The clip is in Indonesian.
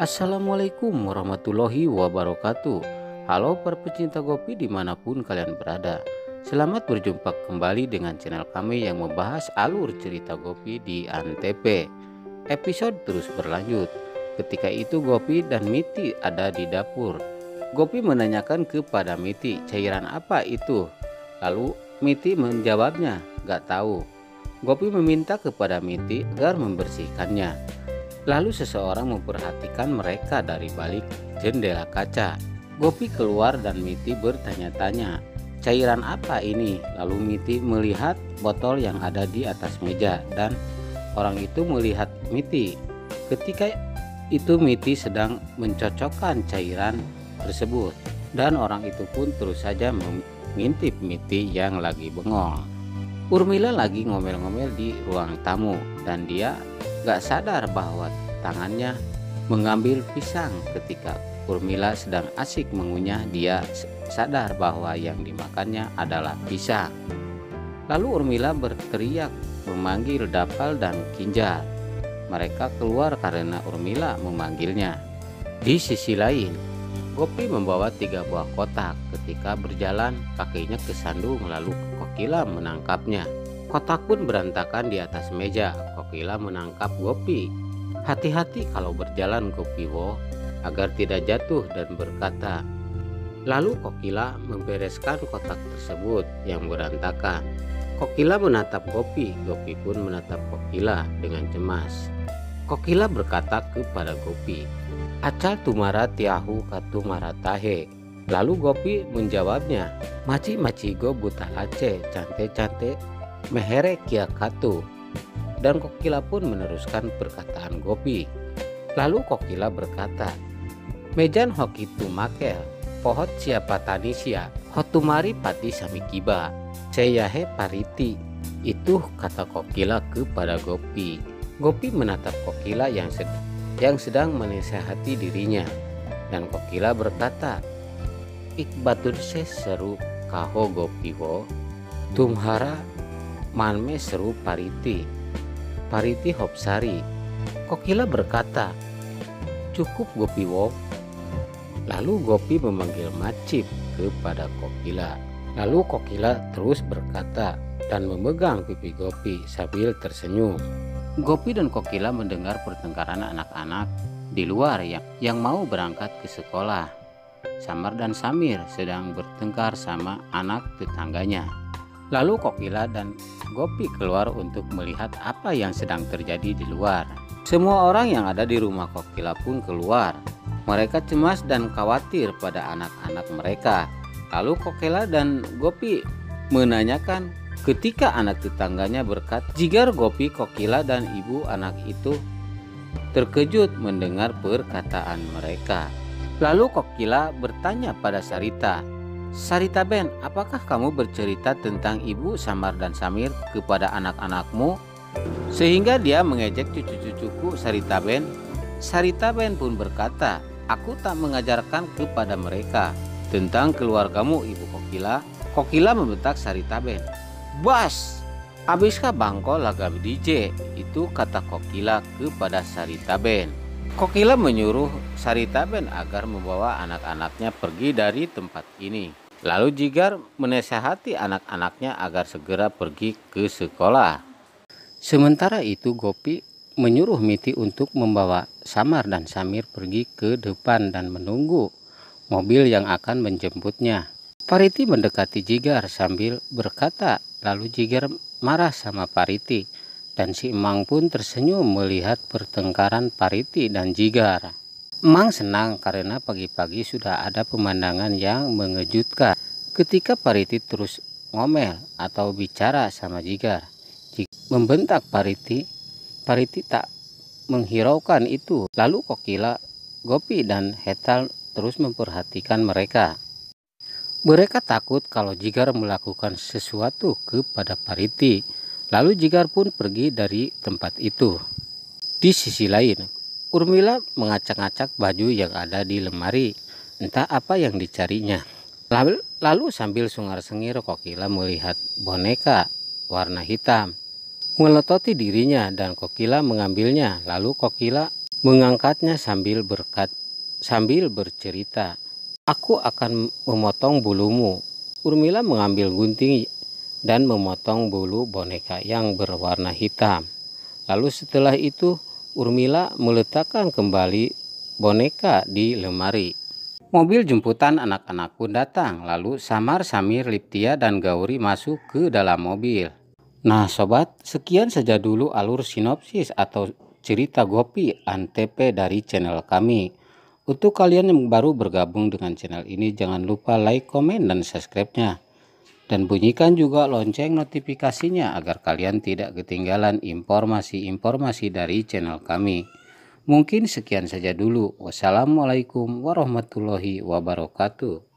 Assalamualaikum warahmatullahi wabarakatuh. Halo para pecinta kopi dimanapun kalian berada. Selamat berjumpa kembali dengan channel kami yang membahas alur cerita Gopi di Antv. Episode terus berlanjut. Ketika itu Gopi dan Miti ada di dapur. Gopi menanyakan kepada Miti cairan apa itu. Lalu Miti menjawabnya gak tahu. Gopi meminta kepada Miti agar membersihkannya. Lalu seseorang memperhatikan mereka dari balik jendela kaca. Gopi keluar dan Miti bertanya-tanya, cairan apa ini? Lalu Miti melihat botol yang ada di atas meja dan orang itu melihat Miti. Ketika itu Miti sedang mencocokkan cairan tersebut dan orang itu pun terus saja mengintip Miti yang lagi bengong. Urmila lagi ngomel-ngomel di ruang tamu dan dia gak sadar bahwa tangannya mengambil pisang. Ketika Urmila sedang asik mengunyah, dia sadar bahwa yang dimakannya adalah pisang. Lalu Urmila berteriak memanggil Dapal dan Kinjal. Mereka keluar karena Urmila memanggilnya. Di sisi lain, Gopi membawa 3 buah kotak. Ketika berjalan, kakinya kesandung lalu Kokila menangkapnya. Kotak pun berantakan di atas meja. Kokila menangkap Gopi. Hati-hati kalau berjalan Gopiwo, agar tidak jatuh, dan berkata. Lalu Kokila membereskan kotak tersebut yang berantakan. Kokila menatap Gopi. Gopi pun menatap Kokila dengan cemas. Kokila berkata kepada Gopi, "Acal tumara tiahu katu maratahe." Lalu Gopi menjawabnya, "Maci go buta lace, cante-cante mehere kia katu." Dan Kokila pun meneruskan perkataan Gopi. Lalu Kokila berkata, "Mejan hokitu makel, pohot siapa tanisia, hotumari pati samikiba, seyahe pariti." Itu kata Kokila kepada Gopi. Gopi menatap Kokila yang sedang menasehati dirinya. Dan Kokila berkata, "Ikbatur se seru kaho Gopiwo, tumhara manme seru pariti, pariti hopsari." Kokila berkata, "Cukup Gopiwo." Lalu Gopi memanggil Macip kepada Kokila. Lalu Kokila terus berkata dan memegang pipi Gopi sambil tersenyum. Gopi dan Kokila mendengar pertengkaran anak-anak di luar yang mau berangkat ke sekolah. Samar dan Samir sedang bertengkar sama anak tetangganya. Lalu Kokila dan Gopi keluar untuk melihat apa yang sedang terjadi di luar. Semua orang yang ada di rumah Kokila pun keluar. Mereka cemas dan khawatir pada anak-anak mereka. Lalu Kokila dan Gopi menanyakan ketika anak tetangganya berkata, jigar Gopi, Kokila dan ibu anak itu terkejut mendengar perkataan mereka. Lalu Kokila bertanya pada Sarita, "Sarita Ben, apakah kamu bercerita tentang ibu Samar dan Samir kepada anak-anakmu?" Sehingga dia mengejek cucu-cucuku Sarita Ben. Sarita Ben pun berkata, "Aku tak mengajarkan kepada mereka tentang keluargamu ibu Kokila." Kokila membentak Sarita Ben, "Bas, abiskah bangko lagam DJ?" Itu kata Kokila kepada Sarita Ben. Kokila menyuruh Sarita Ben agar membawa anak-anaknya pergi dari tempat ini. Lalu Jigar menasehati anak-anaknya agar segera pergi ke sekolah. Sementara itu Gopi menyuruh Miti untuk membawa Samar dan Samir pergi ke depan dan menunggu mobil yang akan menjemputnya. Pariti mendekati Jigar sambil berkata, lalu Jigar marah sama Pariti. Dan si Emang pun tersenyum melihat pertengkaran Pariti dan Jigar. Emang senang karena pagi-pagi sudah ada pemandangan yang mengejutkan. Ketika Pariti terus ngomel atau bicara sama Jigar, membentak Pariti, Pariti tak menghiraukan itu. Lalu Kokila, Gopi dan Hetal terus memperhatikan mereka. Mereka takut kalau Jigar melakukan sesuatu kepada Pariti. Lalu Jigar pun pergi dari tempat itu. Di sisi lain, Urmila mengacak-acak baju yang ada di lemari. Entah apa yang dicarinya. Lalu sambil sungar-sengir Kokila melihat boneka warna hitam melototi dirinya dan Kokila mengambilnya. Lalu Kokila mengangkatnya sambil bercerita, "Aku akan memotong bulumu." Urmila mengambil gunting dan memotong bulu boneka yang berwarna hitam. Lalu setelah itu Urmila meletakkan kembali boneka di lemari. Mobil jemputan anak-anak pun datang, lalu samar-samir Liptia dan Gauri masuk ke dalam mobil. Nah sobat, sekian saja dulu alur sinopsis atau cerita Gopi Antp dari channel kami. Untuk kalian yang baru bergabung dengan channel ini, jangan lupa like, komen, dan subscribe-nya. Dan bunyikan juga lonceng notifikasinya agar kalian tidak ketinggalan informasi-informasi dari channel kami. Mungkin sekian saja dulu. Wassalamualaikum warahmatullahi wabarakatuh.